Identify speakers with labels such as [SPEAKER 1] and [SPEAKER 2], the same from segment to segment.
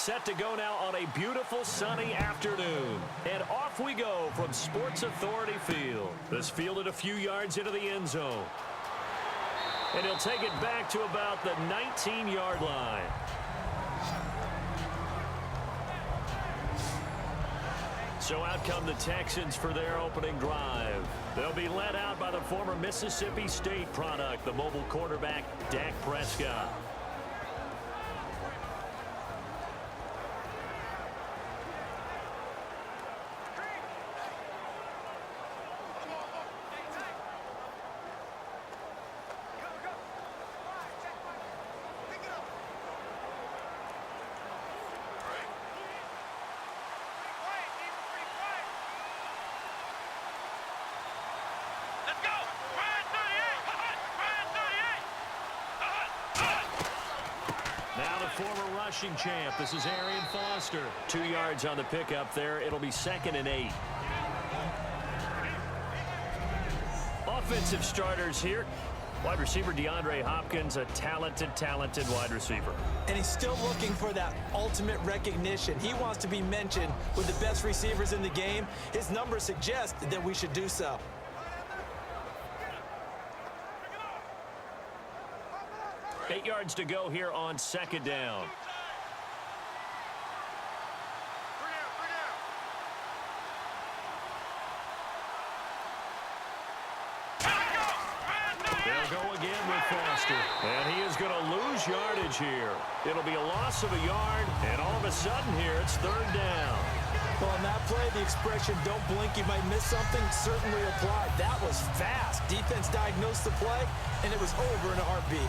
[SPEAKER 1] set to go now on a beautiful sunny afternoon. And off we go from Sports Authority Field. This fielded a few yards into the end zone. And he'll take it back to about the 19-yard line. So out come the Texans for their opening drive. They'll be led out by the former Mississippi State product, the mobile quarterback, Dak Prescott.
[SPEAKER 2] Former rushing champ. This is Arian Foster.
[SPEAKER 1] 2 yards on the pickup there. It'll be 2nd and 8. Offensive starters here. Wide receiver DeAndre Hopkins, a talented wide receiver.
[SPEAKER 3] And he's still looking for that ultimate recognition. He wants to be mentioned with the best receivers in the game. His numbers suggest that we should do so.
[SPEAKER 1] Eight yards to go here on 2nd down. They'll go again with Foster. And he is going to lose yardage here. It'll be a loss of a yard, and all of a sudden here it's 3rd down.
[SPEAKER 3] Well, on that play, the expression, don't blink, you might miss something, certainly applied. That was fast. Defense diagnosed the play, and it was over in a heartbeat.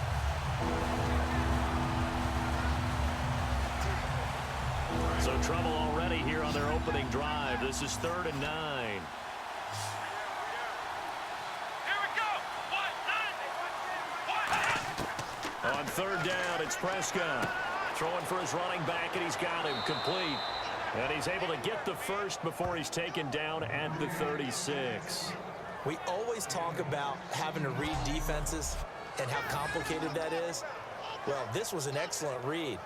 [SPEAKER 1] So trouble already here on their opening drive. This is 3rd and 9.
[SPEAKER 2] Here we go.
[SPEAKER 1] On 3rd down, it's Prescott. Throwing for his running back, and he's got him complete. And he's able to get the first before he's taken down at the 36.
[SPEAKER 3] We always talk about having to read defenses and how complicated that is. Well, this was an excellent read.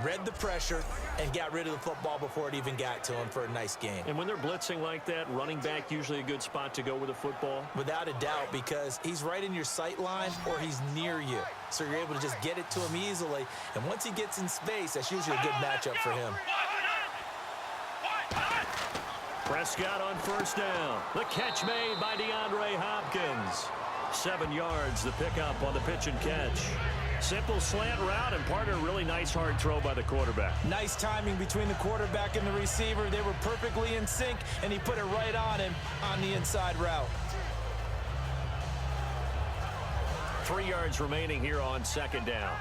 [SPEAKER 3] Read the pressure and got rid of the football before it even got to him for a nice game.
[SPEAKER 1] And when they're blitzing like that, running back usually a good spot to go with the football?
[SPEAKER 3] Without a doubt, because he's right in your sight line or he's near you. So you're able to just get it to him easily. And once he gets in space, that's usually a good matchup for him.
[SPEAKER 1] Prescott on 1st down. The catch made by DeAndre Hopkins. 7 yards, the pickup on the pitch and catch. Simple slant route, and partner, really nice hard throw by the quarterback.
[SPEAKER 3] Nice timing between the quarterback and the receiver. They were perfectly in sync, and he put it right on him on the inside route.
[SPEAKER 1] 3 yards remaining here on 2nd down.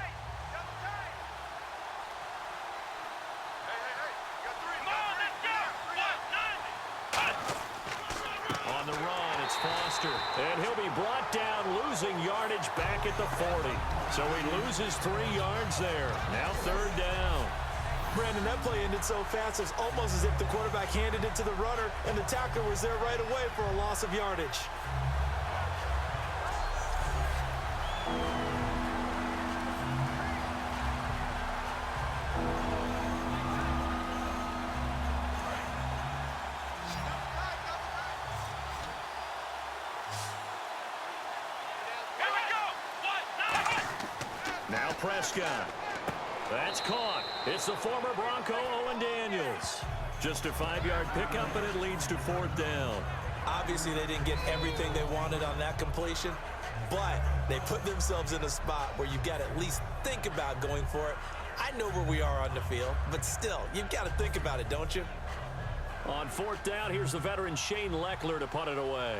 [SPEAKER 1] On the run, it's Foster. And he'll be brought down, losing yardage back at the 40. So he loses 3 yards there. Now 3rd down.
[SPEAKER 3] Brandon, that play ended so fast, it's almost as if the quarterback handed it to the runner, and the tackler was there right away for a loss of yardage.
[SPEAKER 1] Now Prescott. That's caught. It's the former Bronco, Owen Daniels. Just a 5-yard pickup, and it leads to 4th down.
[SPEAKER 3] Obviously, they didn't get everything they wanted on that completion, but they put themselves in a spot where you've got to at least think about going for it. I know where we are on the field, but still, you've got to think about it, don't you?
[SPEAKER 1] On 4th down, here's the veteran Shane Leckler to punt it away.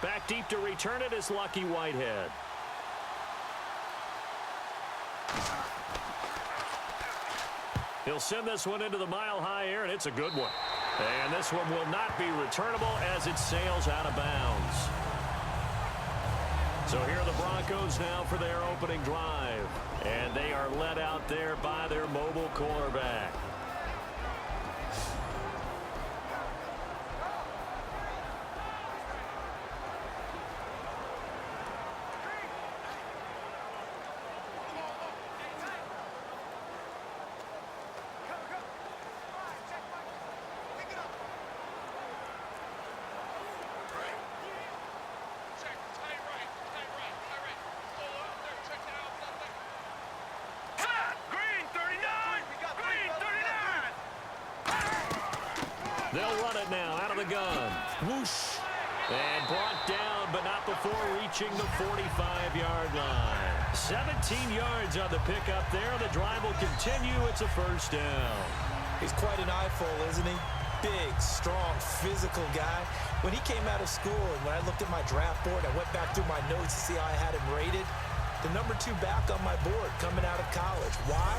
[SPEAKER 1] Back deep to return it is Lucky Whitehead. He'll send this one into the mile-high air, and it's a good one. And this one will not be returnable as it sails out of bounds. So here are the Broncos now for their opening drive. And they are led out there by their mobile quarterback. gun.
[SPEAKER 3] Whoosh.
[SPEAKER 1] And brought down, but not before reaching the 45-yard line. 17 yards on the pickup there. The drive will continue. It's a first down.
[SPEAKER 3] He's quite an eyeful, isn't he? Big, strong, physical guy. When he came out of school and when I looked at my draft board, I went back through my notes to see how I had him rated. The number 2 back on my board coming out of college. Why?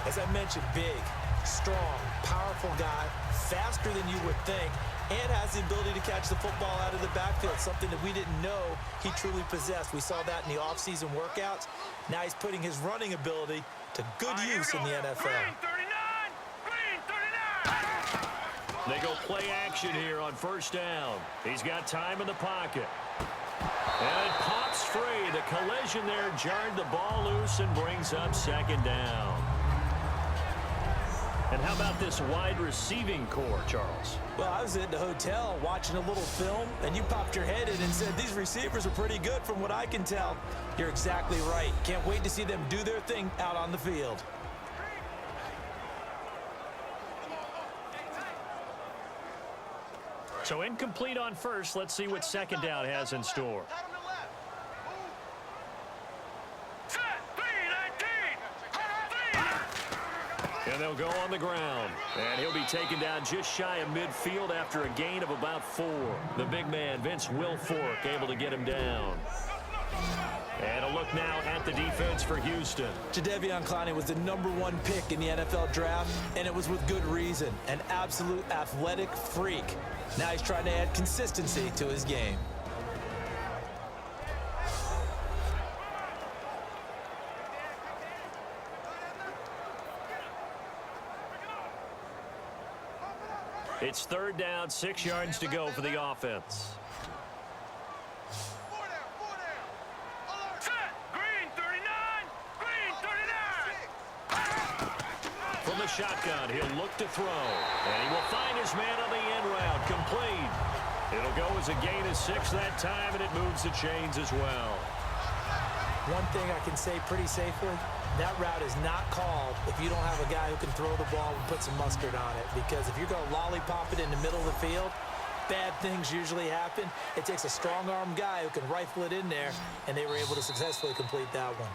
[SPEAKER 3] As I mentioned, big, strong, powerful guy, faster than you would think, and has the ability to catch the football out of the backfield, something that we didn't know he truly possessed. We saw that in the offseason workouts. Now he's putting his running ability to good use in the NFL.
[SPEAKER 2] Green 39! Green 39!
[SPEAKER 1] They go play action here on first down. He's got time in the pocket. And it pops free. The collision there jarred the ball loose and brings up second down. And how about this wide receiving core, Charles?
[SPEAKER 3] Well, I was at the hotel watching a little film, and you popped your head in and said, these receivers are pretty good from what I can tell. You're exactly right. Can't wait to see them do their thing out on the field.
[SPEAKER 1] So incomplete on first. Let's see what second down has in store. And they'll go on the ground. And he'll be taken down just shy of midfield after a gain of about 4. The big man, Vince Wilfork, able to get him down. And a look now at the defense for Houston.
[SPEAKER 3] Jadeveon Clowney was the #1 pick in the NFL draft, and it was with good reason. An absolute athletic freak. Now he's trying to add consistency to his game.
[SPEAKER 1] It's third down, 6 yards to go for the offense. From the shotgun, he'll look to throw. And he will find his man on the end route. Complete. It'll go as a gain of 6 that time, and it moves the chains as well.
[SPEAKER 3] One thing I can say pretty safely, that route is not called if you don't have a guy who can throw the ball and put some mustard on it. Because if you're going to lollipop it in the middle of the field, bad things usually happen. It takes a strong-arm guy who can rifle it in there, and they were able to successfully complete that one.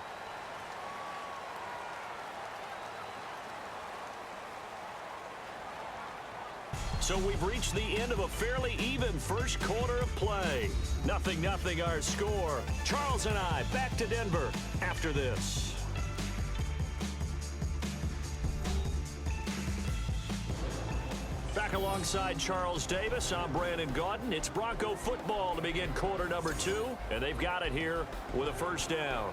[SPEAKER 1] So we've reached the end of a fairly even first quarter of play. 0-0 our score. Charles and I back to Denver after this. Back alongside Charles Davis, I'm Brandon Gaudin. It's Bronco football to begin quarter number 2, and they've got it here with a first down.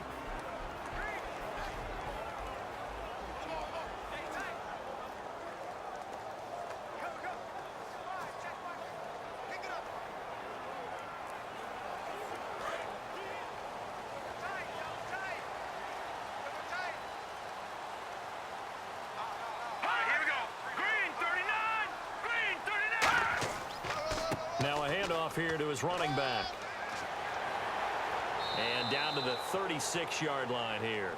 [SPEAKER 1] Now a handoff here to his running back. And down to the 36-yard line here.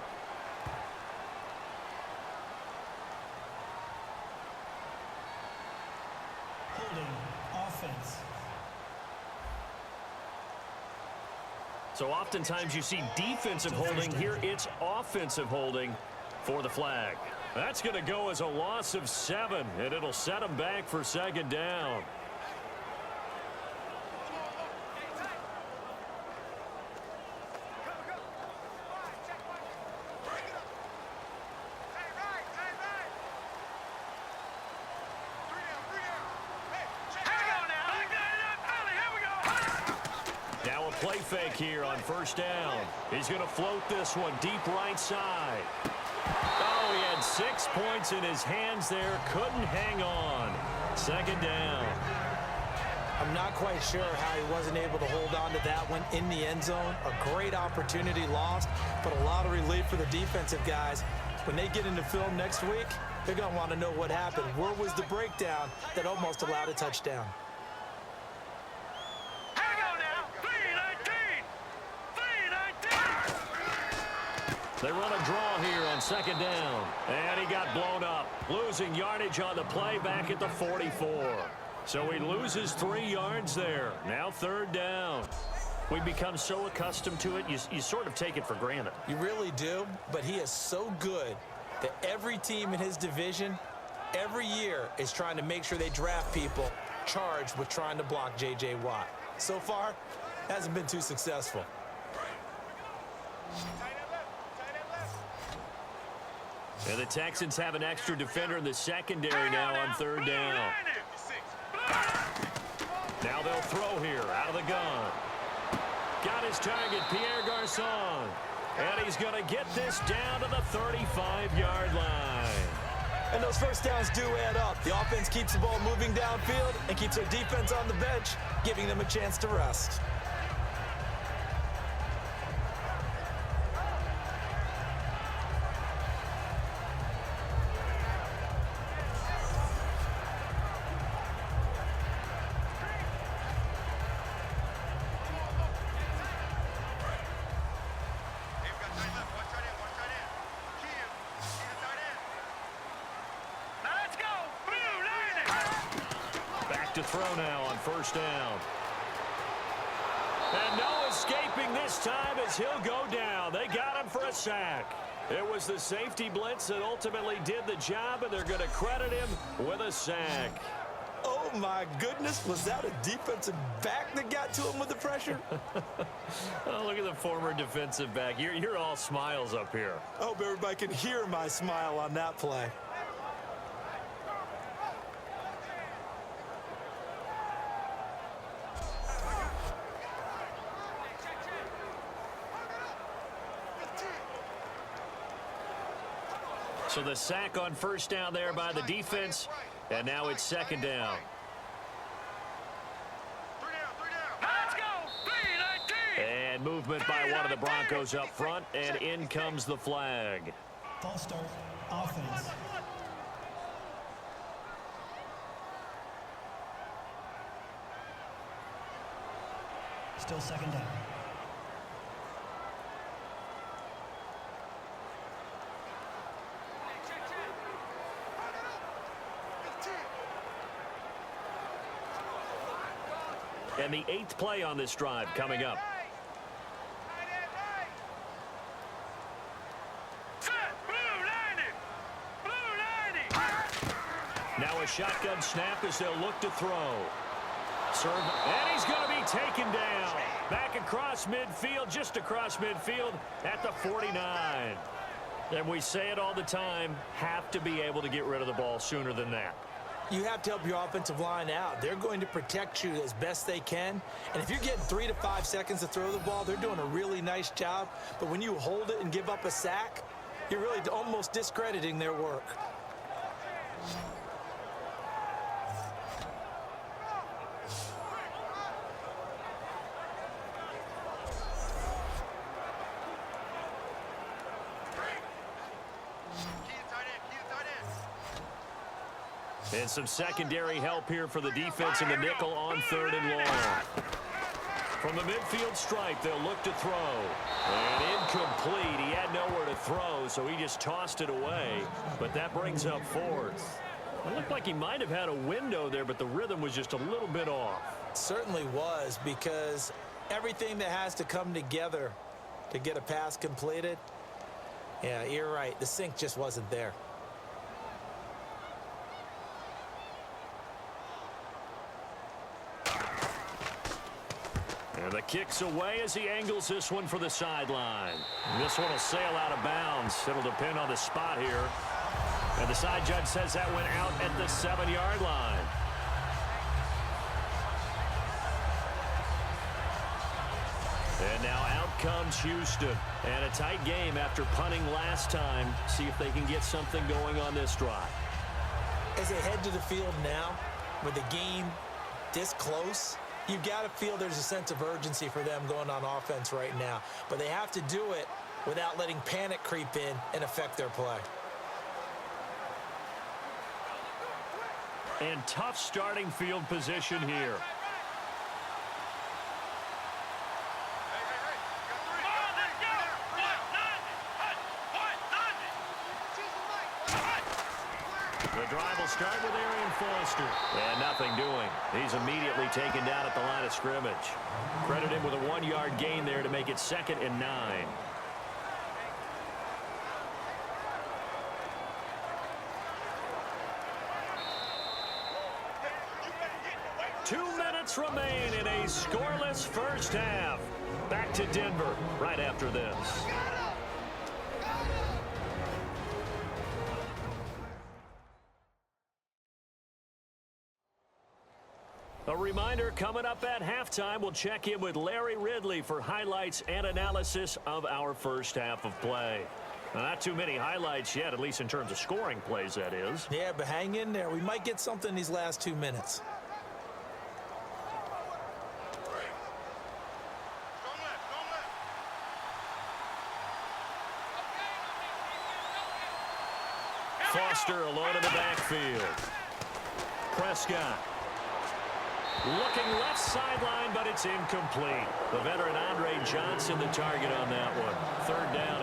[SPEAKER 4] Holding offense.
[SPEAKER 1] So oftentimes you see defensive holding. Here it's offensive holding for the flag. That's going to go as a loss of 7, and it'll set them back for second down. Play fake here on first down. He's going to float this one deep right side. Oh, he had 6 points in his hands there. Couldn't hang on. Second down.
[SPEAKER 3] I'm not quite sure how he wasn't able to hold on to that one in the end zone. A great opportunity lost, but a lot of relief for the defensive guys. When they get into film next week, they're going to want to know what happened. Where was the breakdown that almost allowed a touchdown?
[SPEAKER 1] They run a draw here on second down. And he got blown up. Losing yardage on the play back at the 44. So he loses 3 yards there. Now 3rd down. We've become so accustomed to it, you sort of take it for granted.
[SPEAKER 3] You really do, but he is so good that every team in his division, every year, is trying to make sure they draft people charged with trying to block J.J. Watt. So far, hasn't been too successful.
[SPEAKER 1] And the Texans have an extra defender in the secondary now on 3rd down. Now they'll throw here out of the gun. Got his target, Pierre Garçon. And he's going to get this down to the 35-yard line.
[SPEAKER 3] And those first downs do add up. The offense keeps the ball moving downfield and keeps their defense on the bench, giving them a chance to rest.
[SPEAKER 1] To throw now on 1st down. And no escaping this time as he'll go down. They got him for a sack. It was the safety blitz that ultimately did the job, and they're going to credit him with a sack.
[SPEAKER 3] Oh, my goodness. Was that a defensive back that got to him with the pressure?
[SPEAKER 1] Oh, look at the former defensive back. You're all smiles up here.
[SPEAKER 3] I hope everybody can hear my smile on that play.
[SPEAKER 1] So the sack on 1st down there by the defense, and now it's 2nd down.
[SPEAKER 2] Let's go.
[SPEAKER 1] And movement by one of the Broncos up front, and in comes the flag.
[SPEAKER 4] False start. Offense. Still 2nd down.
[SPEAKER 1] And the 8th play on this drive coming up. Now a shotgun snap as they'll look to throw. Serve, and he's going to be taken down. Back across midfield, just across midfield at the 49. And we say it all the time, have to be able to get rid of the ball sooner than that.
[SPEAKER 3] You have to help your offensive line out. They're going to protect you as best they can. And if you're getting 3 to 5 seconds to throw the ball, they're doing a really nice job. But when you hold it and give up a sack, you're really almost discrediting their work.
[SPEAKER 1] And some secondary help here for the defense in the nickel on 3rd and long. From the midfield stripe, they'll look to throw. And incomplete. He had nowhere to throw, so he just tossed it away. But that brings up 4th. It looked like he might have had a window there, but the rhythm was just a little bit off.
[SPEAKER 3] Certainly was, because everything that has to come together to get a pass completed, yeah, you're right. The sync just wasn't there.
[SPEAKER 1] And the kick's away as he angles this one for the sideline. This one will sail out of bounds. It'll depend on the spot here. And the side judge says that went out at the 7-yard line. And now out comes Houston. And a tight game after punting last time. See if they can get something going on this drive.
[SPEAKER 3] As they head to the field now, with the game this close, you've got to feel there's a sense of urgency for them going on offense right now. But they have to do it without letting panic creep in and affect their play.
[SPEAKER 1] And tough starting field position here. The drive will start with Arian Foster. And nothing doing. He's immediately taken down at the line of scrimmage. Credit him with a 1-yard gain there to make it 2nd and 9. Two minutes remain in a scoreless first half. Back to Denver right after this. A reminder, coming up at halftime, we'll check in with Larry Ridley for highlights and analysis of our first half of play. Now, not too many highlights yet, at least in terms of scoring plays, that is.
[SPEAKER 3] Yeah, but hang in there. We might get something these last 2 minutes.
[SPEAKER 1] Foster alone in the backfield. Prescott. Looking left sideline, but it's incomplete. The veteran Andre Johnson the target on that one. 3rd down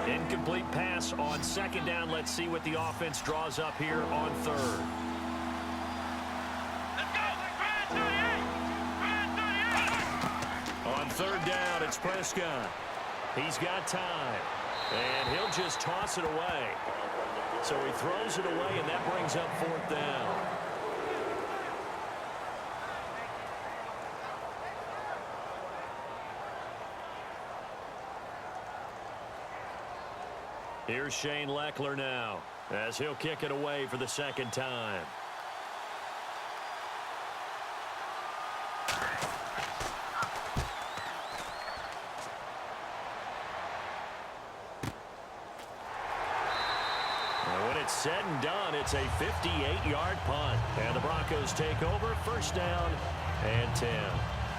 [SPEAKER 1] here. Incomplete pass on 2nd down. Let's see what the offense draws up here on 3rd. On 3rd down, it's Prescott. He's got time, and he'll just toss it away. So he throws it away, and that brings up 4th down. Here's Shane Leckler now, as he'll kick it away for the 2nd time. Said and done, it's a 58-yard punt. And the Broncos take over, 1st down and 10.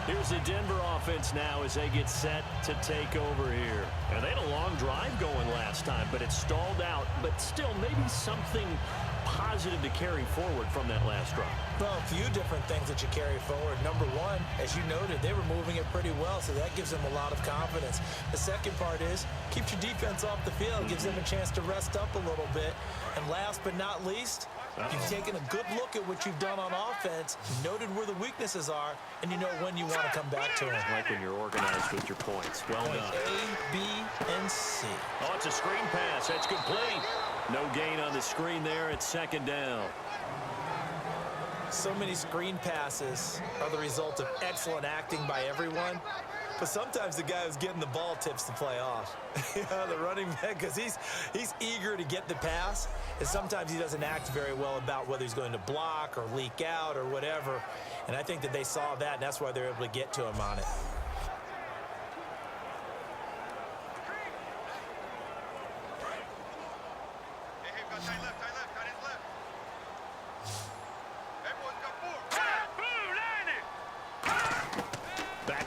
[SPEAKER 1] Here's the Denver offense now as they get set to take over here. And they had a long drive going last time, but it stalled out. But still, maybe something positive to carry forward from that last drive.
[SPEAKER 3] Well, a few different things that you carry forward. Number one, as you noted, they were moving it pretty well, so that gives them a lot of confidence. The second part is, keeps your defense off the field, gives them a chance to rest up a little bit. And last but not least, you've taken a good look at what you've done on offense, noted where the weaknesses are, and you know when you want to come back to them.
[SPEAKER 1] Like when you're organized with your points. Well done.
[SPEAKER 3] A, B, and C.
[SPEAKER 1] Oh, it's a screen pass. That's complete. No gain on the screen there. It's 2nd down.
[SPEAKER 3] So many screen passes are the result of excellent acting by everyone. But sometimes the guy who's getting the ball tips the play off. The running back, because he's eager to get the pass, and sometimes he doesn't act very well about whether he's going to block or leak out or whatever. And I think that they saw that, and that's why they're able to get to him on it.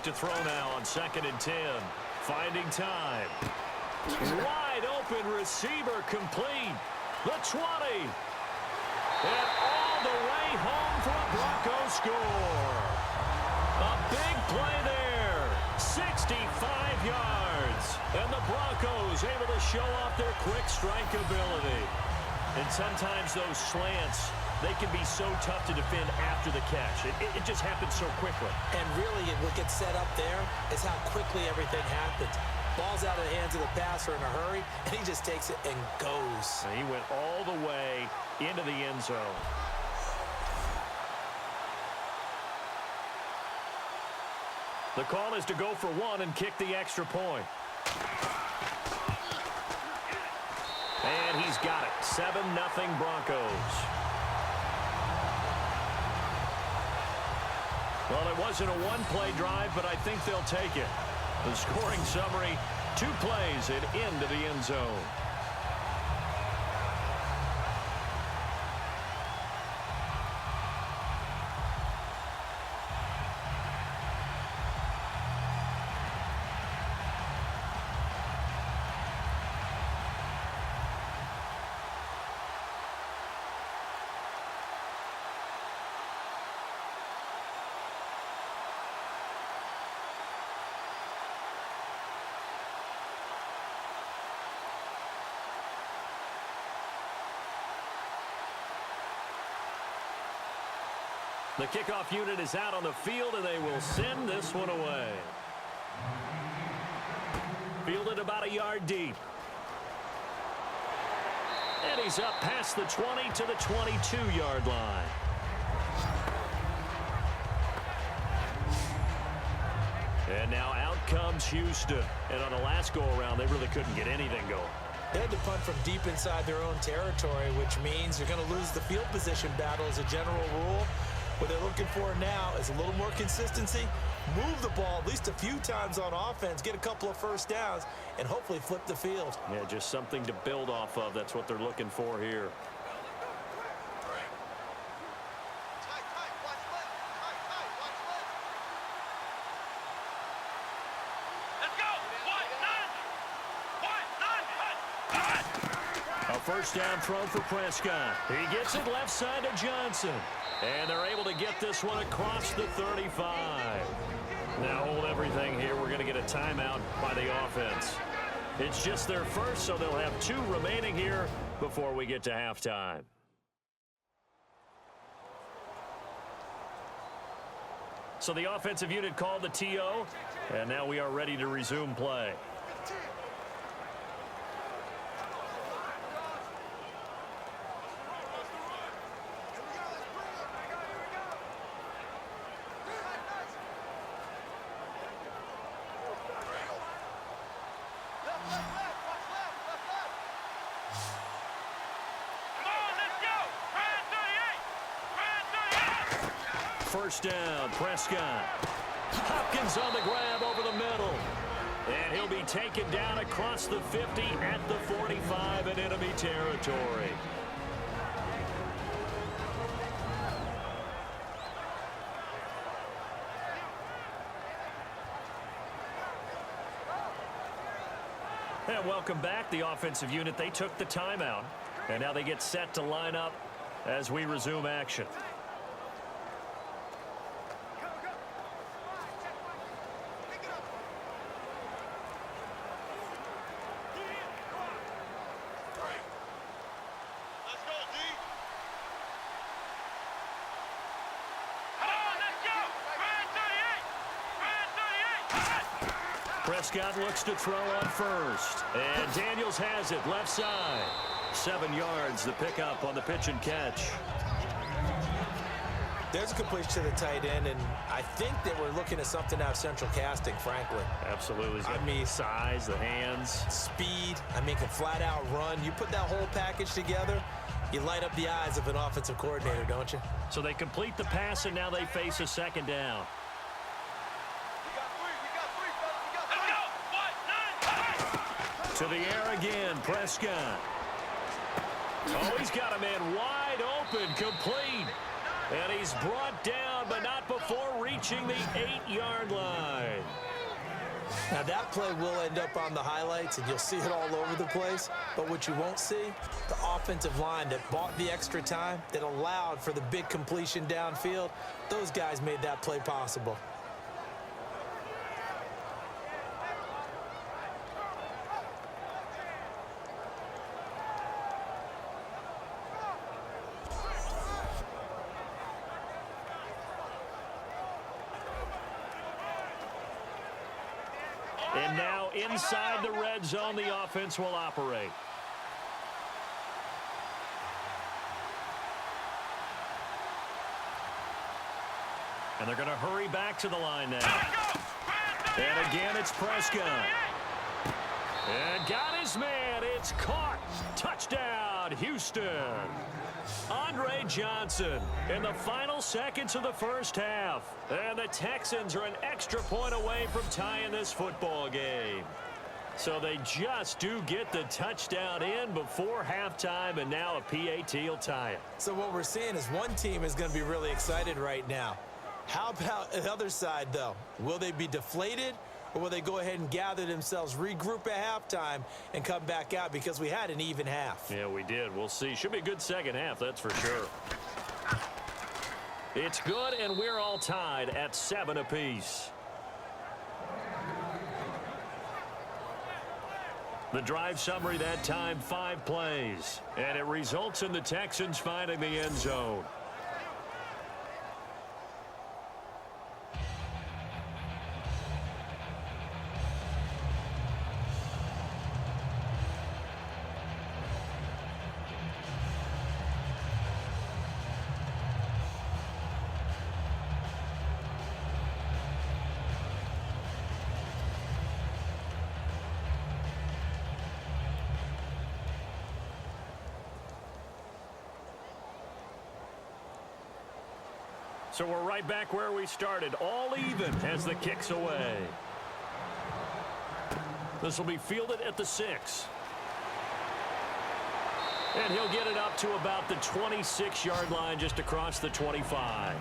[SPEAKER 1] To throw now on 2nd and 10. Finding time. Wide open receiver complete. The 20. And all the way home for a Broncos score. A big play there. 65 yards. And the Broncos able to show off their quick strike ability. And sometimes those slants, they can be so tough to defend after the catch. It just happens so quickly.
[SPEAKER 3] And really, what gets set up there is how quickly everything happens. Ball's out of the hands of the passer in a hurry, and he just takes it and goes.
[SPEAKER 1] And he went all the way into the end zone. The call is to go for 1 and kick the extra point. And he's got it. 7-0 Broncos. Well, it wasn't a one-play drive, but I think they'll take it. The scoring summary, 2 plays and into the end zone. The kickoff unit is out on the field, and they will send this one away. Fielded about a yard deep. And he's up past the 20 to the 22-yard line. And now out comes Houston. And on the last go-around, they really couldn't get anything going.
[SPEAKER 3] They had to punt from deep inside their own territory, which means you're going to lose the field position battle as a general rule. What they're looking for now is a little more consistency, move the ball at least a few times on offense, get a couple of first downs, and hopefully flip the field.
[SPEAKER 1] Yeah, just something to build off of. That's what they're looking for here. First down throw for Prescott. He gets it left side to Johnson. And they're able to get this one across the 35. Now hold everything here. We're going to get a timeout by the offense. It's just their first, so they'll have 2 remaining here before we get to halftime. So the offensive unit called the TO, and now we are ready to resume play. First down, Prescott. Hopkins on the grab over the middle. And he'll be taken down across the 50 at the 45 in enemy territory. And welcome back. The offensive unit, they took the timeout. And now they get set to line up as we resume action. Prescott looks to throw on first. And Daniels has it left side. 7 yards the pickup on the pitch and catch.
[SPEAKER 3] There's a completion to the tight end, and I think that we're looking at something out of central casting, frankly.
[SPEAKER 1] Absolutely. I mean, size, the hands.
[SPEAKER 3] Speed. I mean, can flat out run. You put that whole package together, you light up the eyes of an offensive coordinator, don't you?
[SPEAKER 1] So they complete the pass, and now they face a second down. To the air again, Prescott. Oh, he's got a man wide open, complete. And he's brought down, but not before reaching the 8-yard line.
[SPEAKER 3] Now, that play will end up on the highlights, and you'll see it all over the place. But what you won't see, the offensive line that bought the extra time, that allowed for the big completion downfield, those guys made that play possible.
[SPEAKER 1] And now inside the red zone, the offense will operate. And they're going to hurry back to the line now. And again, it's Prescott. And got his man. It's caught. Touchdown, Houston. Andre Johnson in the final seconds of the first half. And the Texans are an extra point away from tying this football game. So they just do get the touchdown in before halftime, and now a PAT will tie it.
[SPEAKER 3] So what we're seeing is one team is going to be really excited right now. How about the other side, though? Will they be deflated, or will they go ahead and gather themselves, regroup at halftime, and come back out because we had an even half?
[SPEAKER 1] Yeah, we did. We'll see. Should be a good second half, that's for sure. It's good, and we're all tied at 7 apiece. The drive summary that time, 5 plays. And it results in the Texans finding the end zone. So we're right back where we started, all even as the kick's away. This will be fielded at the 6. And he'll get it up to about the 26-yard line, just across the 25.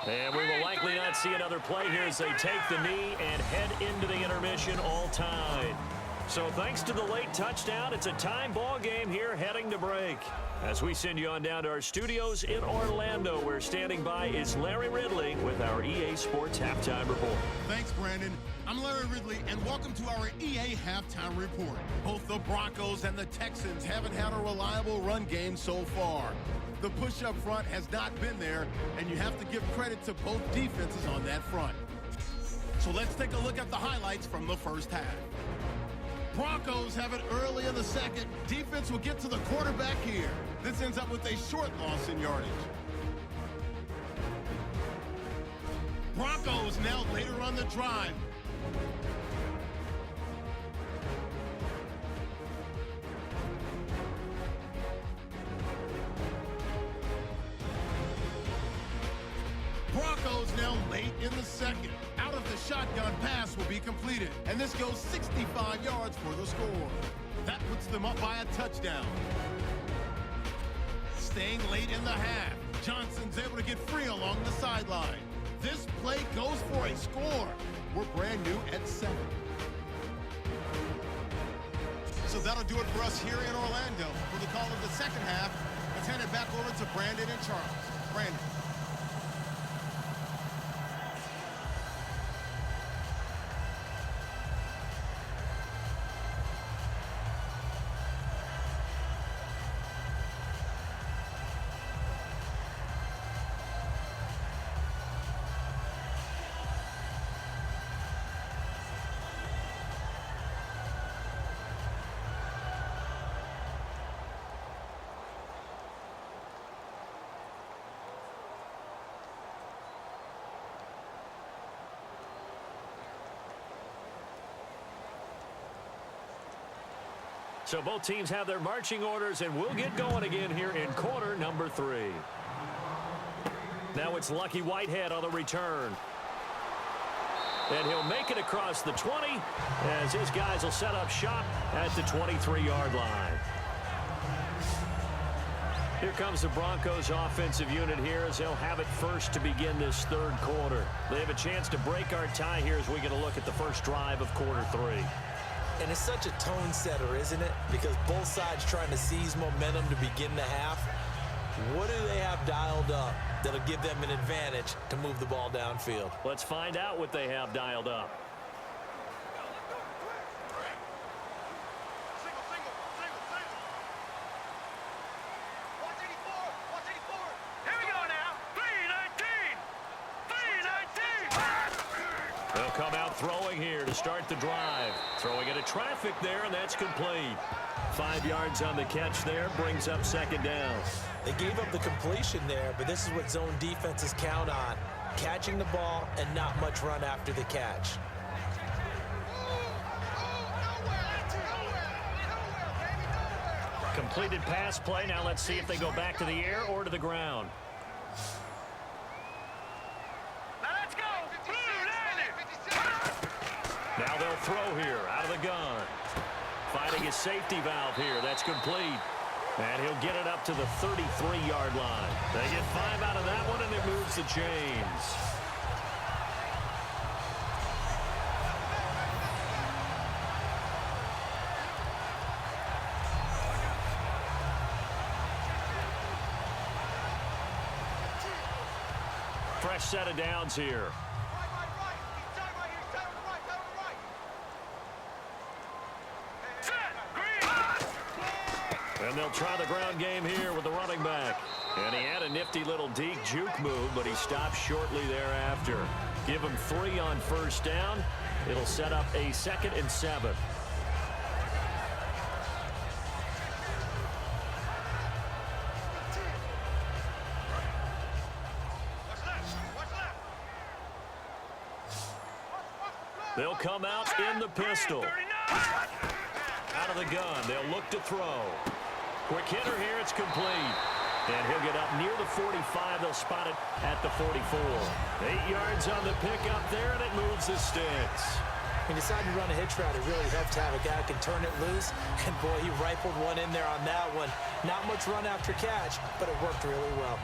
[SPEAKER 1] And we will likely not see another play here as they take the knee and head into the intermission, all tied. So thanks to the late touchdown, it's a time ball game here heading to break. As we send you on down to our studios in Orlando, where standing by is Larry Ridley with our EA Sports Halftime Report.
[SPEAKER 5] Thanks, Brandon. I'm Larry Ridley, and welcome to our EA Halftime Report. Both the Broncos and the Texans haven't had a reliable run game so far. The push up front has not been there, and you have to give credit to both defenses on that front. So let's take a look at the highlights from the first half. Broncos have it early in the second. Defense will get to the quarterback here. This ends up with a short loss in yardage. Broncos now later on the drive. Broncos now late in the second. Out of the shotgun pass will be completed. And this goes 65 yards for the score. That puts them up by a touchdown. Staying late in the half. Johnson's able to get free along the sideline. This play goes for a score. We're brand new at 7. So that'll do it for us here in Orlando. For the call of the second half, let's hand it back over to Brandon and Charles. Brandon.
[SPEAKER 1] So both teams have their marching orders, and we'll get going again here in quarter number 3. Now it's Lucky Whitehead on the return. And he'll make it across the 20 as his guys will set up shop at the 23-yard line. Here comes the Broncos offensive unit here as they'll have it first to begin this third quarter. They have a chance to break our tie here as we get a look at the first drive of quarter 3.
[SPEAKER 3] And it's such a tone setter, isn't it? Because both sides trying to seize momentum to begin the half. What do they have dialed up that'll give them an advantage to move the ball downfield?
[SPEAKER 1] Let's find out what they have dialed up. They'll come out throwing here to start the drive. Throwing into traffic there, and that's complete. 5 yards on the catch there, brings up second down.
[SPEAKER 3] They gave up the completion there, but this is what zone defenses count on. Catching the ball and not much run after the catch.
[SPEAKER 1] Completed pass play. Now let's see if they go back to the air or to the ground. Now they'll throw here out of the gun. Finding his safety valve here. That's complete. And he'll get it up to the 33-yard line. They get 5 out of that one, and it moves the chains. Fresh set of downs here. And they'll try the ground game here with the running back. And he had a nifty little deke juke move, but he stopped shortly thereafter. Give him 3 on first down. It'll set up a 2nd and 7. They'll come out in the pistol. Out of the gun, they'll look to throw. Quick hitter here, it's complete. And he'll get up near the 45. They'll spot it at the 44. 8 yards on the pickup there, and it moves the sticks.
[SPEAKER 3] When you decide to run a hitch route, it really helps to have a guy who can turn it loose. And, boy, he rifled one in there on that one. Not much run after catch, but it worked really well.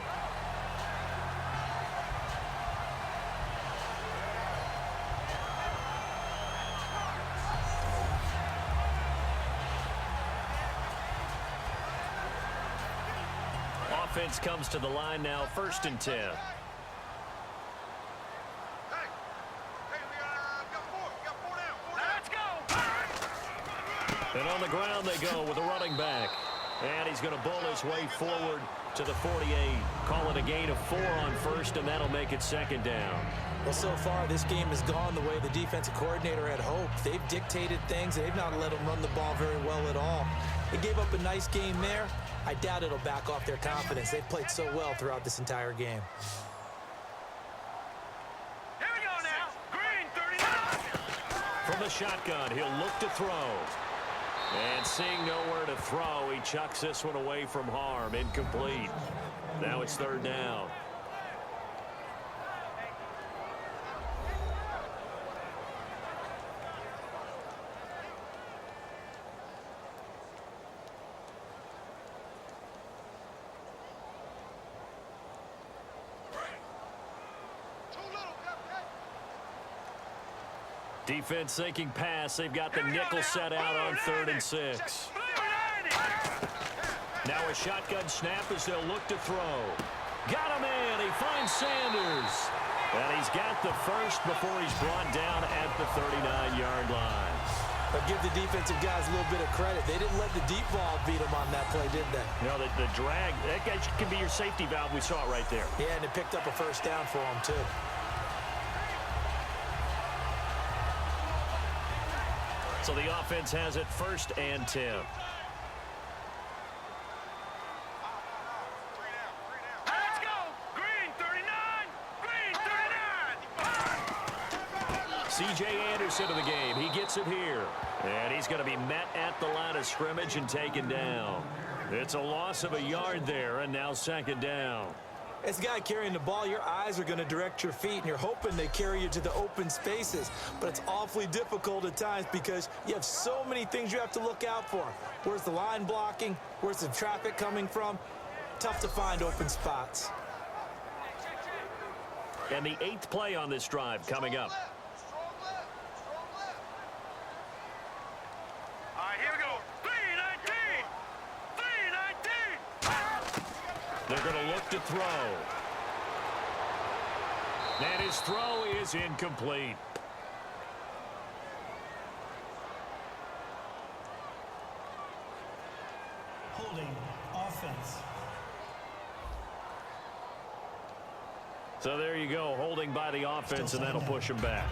[SPEAKER 1] Offense comes to the line now, 1st and 10. And on the ground they go with a running back. And he's going to bull his way forward to the 48. Call it a gain of 4 on first, and that'll make it 2nd down.
[SPEAKER 3] Well, so far, this game has gone the way the defensive coordinator had hoped. They've dictated things. They've not let them run the ball very well at all. They gave up a nice game there. I doubt it'll back off their confidence. They've played so well throughout this entire game.
[SPEAKER 2] Here we go now. Green, 39.
[SPEAKER 1] From the shotgun, he'll look to throw. And seeing nowhere to throw, he chucks this one away from harm. Incomplete. Now it's 3rd down. Defense thinking pass. They've got the nickel set out on 3rd and 6. Now a shotgun snap as they'll look to throw. Got him in. He finds Sanders. And he's got the first before he's brought down at the 39-yard line.
[SPEAKER 3] But give the defensive guys a little bit of credit. They didn't let the deep ball beat them on that play, did they?
[SPEAKER 1] No, the drag, that guy can be your safety valve. We saw it right there.
[SPEAKER 3] Yeah, and it picked up a first down for them, too.
[SPEAKER 1] So the offense has it 1st and 10.
[SPEAKER 2] Let's go. Green, 39. Green, 39.
[SPEAKER 1] C.J. Anderson of the game. He gets it here. And he's going to be met at the line of scrimmage and taken down. It's a loss of a yard there, and now 2nd down.
[SPEAKER 3] As a guy carrying the ball, your eyes are going to direct your feet, and you're hoping they carry you to the open spaces. But it's awfully difficult at times because you have so many things you have to look out for. Where's the line blocking? Where's the traffic coming from? Tough to find open spots.
[SPEAKER 1] And the 8th play on this drive coming up.
[SPEAKER 2] All right, here we go. 319. 319.
[SPEAKER 1] They're going to look to throw. And his throw is incomplete.
[SPEAKER 4] Holding offense.
[SPEAKER 1] So there you go, holding by the offense, and that'll push him back.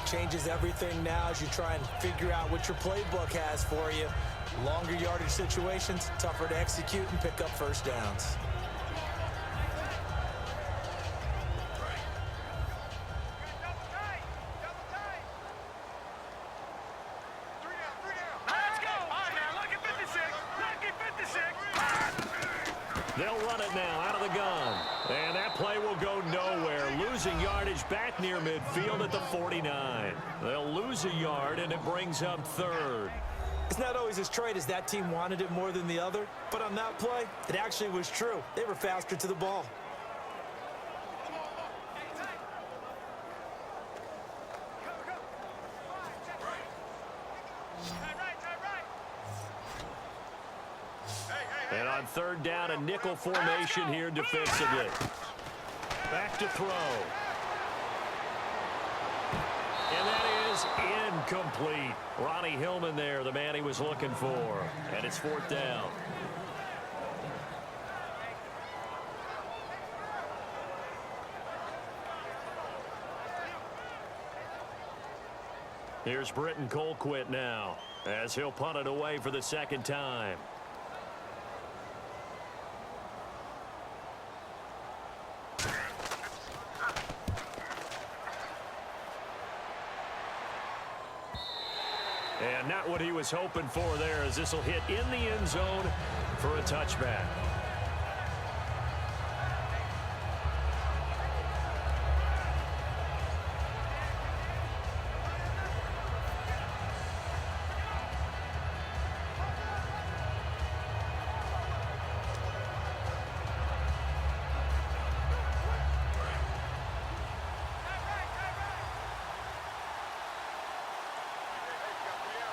[SPEAKER 3] Changes everything now as you try and figure out what your playbook has for you. Longer yardage situations, tougher to execute and pick up first downs.
[SPEAKER 2] Let's go. All right, now look at 56. Look at 56.
[SPEAKER 1] They'll run it now out of the gun. And that play will go nowhere. Losing yardage back near midfield at the 49. They'll lose a yard, and it brings up 3rd.
[SPEAKER 3] It's not always as straight as that team wanted it more than the other, but on that play, it actually was true. They were faster to the ball.
[SPEAKER 1] And on 3rd down, a nickel formation here defensively. Back to throw. And that is incomplete. Ronnie Hillman there, the man he was looking for. And it's 4th down. Here's Britton Colquitt now, as he'll punt it away for the second time. And not what he was hoping for there, as this will hit in the end zone for a touchback.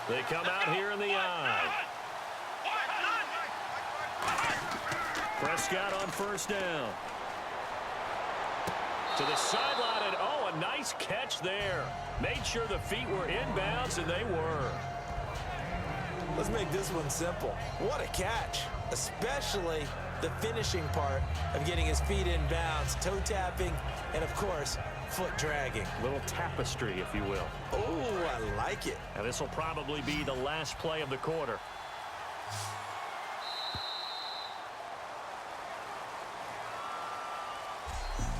[SPEAKER 1] They come out here in the eye. Prescott on first down. To the sideline, and oh, a nice catch there. Made sure the feet were inbounds, and they were.
[SPEAKER 3] Let's make this one simple. What a catch, especially the finishing part of getting his feet in bounds, toe tapping, and of course, foot dragging.
[SPEAKER 1] Little tapestry, if you will.
[SPEAKER 3] Oh, I like it.
[SPEAKER 1] And this will probably be the last play of the quarter.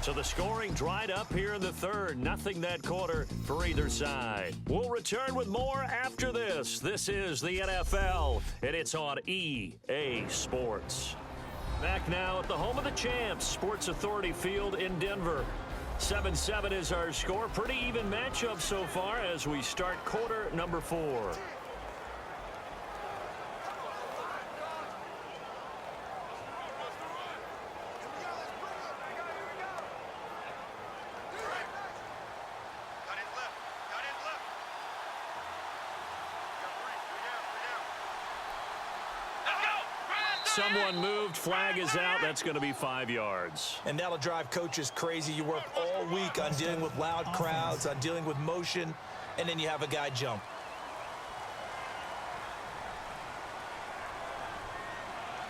[SPEAKER 1] So the scoring dried up here in the third. Nothing that quarter for either side. We'll return with more after this. This is the NFL, and it's on EA Sports. Back now at the home of the champs, Sports Authority Field in Denver. 7-7 is our score. Pretty even matchup so far as we start quarter number 4. Someone moved. Flag is out. That's going to be 5 yards.
[SPEAKER 3] And that'll drive coaches crazy. You work all week on dealing with loud crowds, on dealing with motion, and then you have a guy jump.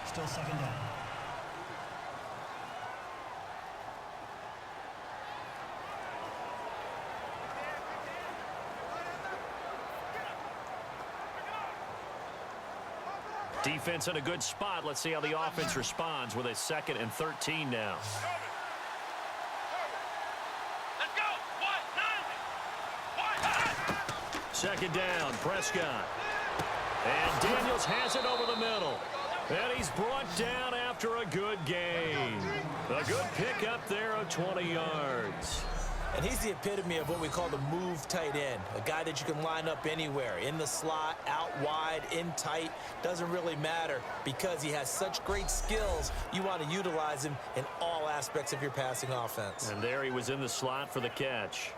[SPEAKER 4] Still second down.
[SPEAKER 1] Defense in a good spot. Let's see how the offense responds with a 2nd and 13 now.
[SPEAKER 2] Let's go.
[SPEAKER 1] 2nd down, Prescott. And Daniels has it over the middle. And he's brought down after a good gain. A good pickup there of 20 yards.
[SPEAKER 3] And he's the epitome of what we call the move tight end, a guy that you can line up anywhere, in the slot, out wide, in tight, doesn't really matter because he has such great skills. You want to utilize him in all aspects of your passing offense.
[SPEAKER 1] And there he was in the slot for the catch.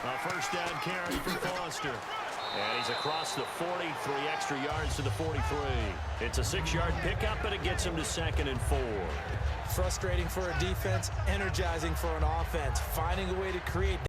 [SPEAKER 1] A first down carry for Foster. And he's across the 40, 3 extra yards to the 43. It's a 6-yard pickup, but it gets him to 2nd and 4.
[SPEAKER 3] Frustrating for a defense, energizing for an offense, finding a way to create